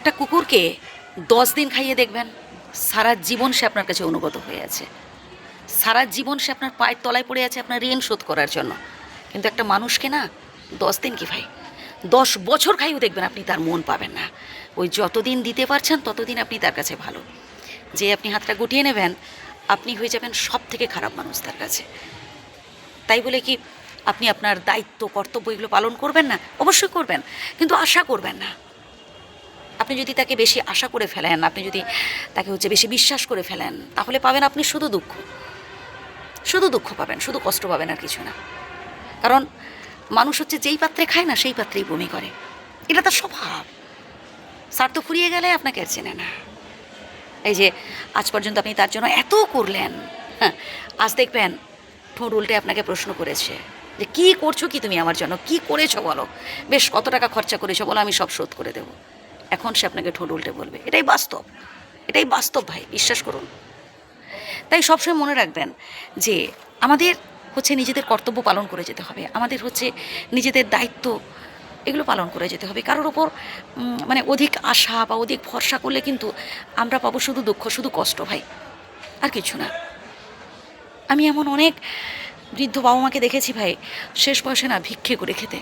একটা কুকুরকে 10 দিন খাইয়ে দেখবেন, সারা জীবন সে আপনার কাছে অনুগত হয়ে আছে, সারা জীবন সে আপনার পায়ের তলায় পড়ে আছে আপনার ঋণ শোধ করার জন্য। কিন্তু একটা মানুষকে না 10 দিন কি ভাই, 10 বছর খাইয়েও দেখবেন আপনি তার মন পাবেন না। ওই যতদিন দিতে পারছেন ততদিন আপনি তার কাছে ভালো। যে আপনি হাতটা গুটিয়ে নেবেন, আপনি হয়ে যাবেন সব থেকে খারাপ মানুষ তার কাছে। তাই বলে কি আপনি আপনার দায়িত্ব কর্তব্য এগুলো পালন করবেন না? অবশ্যই করবেন, কিন্তু আশা করবেন না। আপনি যদি তাকে বেশি আশা করে ফেলেন, আপনি যদি তাকে বেশি বিশ্বাস করে ফেলেন, তাহলে পাবেন আপনি শুধু দুঃখ, শুধু দুঃখ পাবেন, শুধু কষ্ট পাবেন, আর কিছু না। কারণ মানুষ যেই পাত্রে খায় না সেই পাত্রেই বমি করে, এটা তার স্বভাব। স্বার্থ ফুরিয়ে গেলে আপনাকে আর চেনে না। এই যে আজ পর্যন্ত আপনি তার জন্য এত করলেন, হ্যাঁ, আজ দেখবেন ঠোঁট উল্টে আপনাকে প্রশ্ন করেছে যে কী করছো কি তুমি আমার জন্য, কি করেছো বলো, বেশ কত টাকা খরচা করেছো বলো, আমি সব শোধ করে দেবো। এখন সে আপনাকে ঠোঁট উল্টে বলবে, এটাই বাস্তব, এটাই বাস্তব ভাই, বিশ্বাস করুন। তাই সবসময় মনে রাখবেন যে আমাদের নিজেদের কর্তব্য পালন করে যেতে হবে, আমাদের নিজেদের দায়িত্ব এগুলো পালন করে যেতে হবে। কারোর ওপর অধিক আশা বা অধিক ভরসা করলে কিন্তু আমরা পাবো শুধু দুঃখ, শুধু কষ্ট ভাই, আর কিছু না। আমি এমন অনেক বৃদ্ধ বাবা মাকে দেখেছি ভাই, শেষ বয়সে না ভিক্ষে করে খেতে,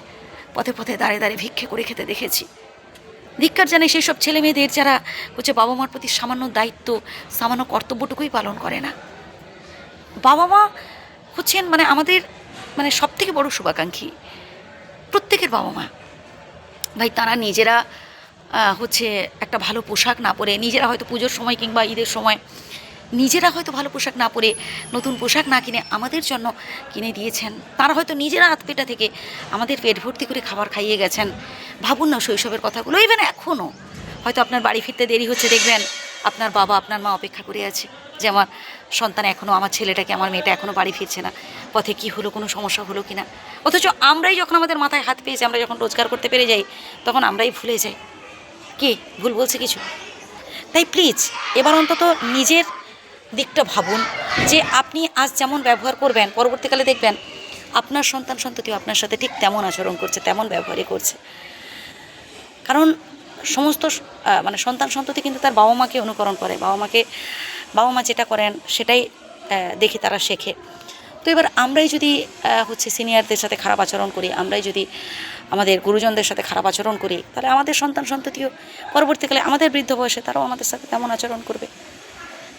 পথে পথে দাঁড়িয়ে দাঁড়িয়ে ভিক্ষে করে খেতে দেখেছি। ধিক্কার জানে সেই সব ছেলে মেয়েদের যারা বাবা মার প্রতি সামান্য দায়িত্ব, সামান্য কর্তব্যটুকুই পালন করে না। বাবা মা আমাদের সব থেকে বড় শুভাকাঙ্ক্ষী, প্রত্যেকের বাবা মা ভাই। তারা নিজেরা একটা ভালো পোশাক না পরে, নিজেরা হয়তো পুজোর সময় কিংবা ঈদের সময় নিজেরা হয়তো ভালো পোশাক না পরে, নতুন পোশাক না কিনে আমাদের জন্য কিনে দিয়েছেন। তারা হয়তো নিজেরা হাত পেটা থেকে আমাদের পেট ভর্তি করে খাবার খাইয়ে গেছেন। ভাবুন না শৈশবের কথাগুলো। ইভেন এখনও হয়তো আপনার বাড়ি ফিরতে দেরি হচ্ছে, দেখবেন আপনার বাবা আপনার মা অপেক্ষা করে আছে যে আমার সন্তান এখনও, আমার ছেলেটাকে, আমার মেয়েটা এখনও বাড়ি ফিরছে না, পথে কি হলো, কোনো সমস্যা হলো কি না। অথচ আমরাই যখন আমাদের মাথায় হাত পেয়েছি, আমরা যখন রোজগার করতে পেরে যাই, তখন আমরাই ভুলে যাই। কি ভুল বলছে কিছু? তাই প্লিজ এবার অন্তত নিজের দিকটা ভাবুন যে আপনি আজ যেমন ব্যবহার করবেন, পরবর্তীকালে দেখবেন আপনার সন্তান সন্ততিও আপনার সাথে ঠিক তেমন আচরণ করছে, তেমন ব্যবহারই করছে। কারণ সমস্ত সন্তান সন্ততি কিন্তু তার বাবা মাকে অনুকরণ করে, বাবা মা যেটা করেন সেটাই দেখে তারা শেখে। তো এবার আমরাই যদি সিনিয়রদের সাথে খারাপ আচরণ করি, আমরাই যদি আমাদের গুরুজনদের সাথে খারাপ আচরণ করি, তাহলে আমাদের সন্তান সন্ততিও পরবর্তীকালে আমাদের বৃদ্ধ বয়সে তারাও আমাদের সাথে তেমন আচরণ করবে।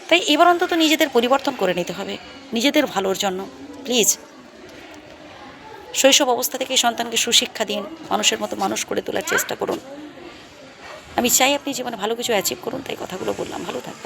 তাই এবার অন্তত নিজেদের পরিবর্তন করে নিতে হবে নিজেদের ভালোর জন্য। প্লিজ শৈশব অবস্থা থেকে সন্তানকে সুশিক্ষা দিন, মানুষের মতো মানুষ করে তোলার চেষ্টা করুন। আমি চাই আপনি জীবনে ভালো কিছু অ্যাচিভ করুন, তাই কথাগুলো বললাম। ভালো থাকবেন।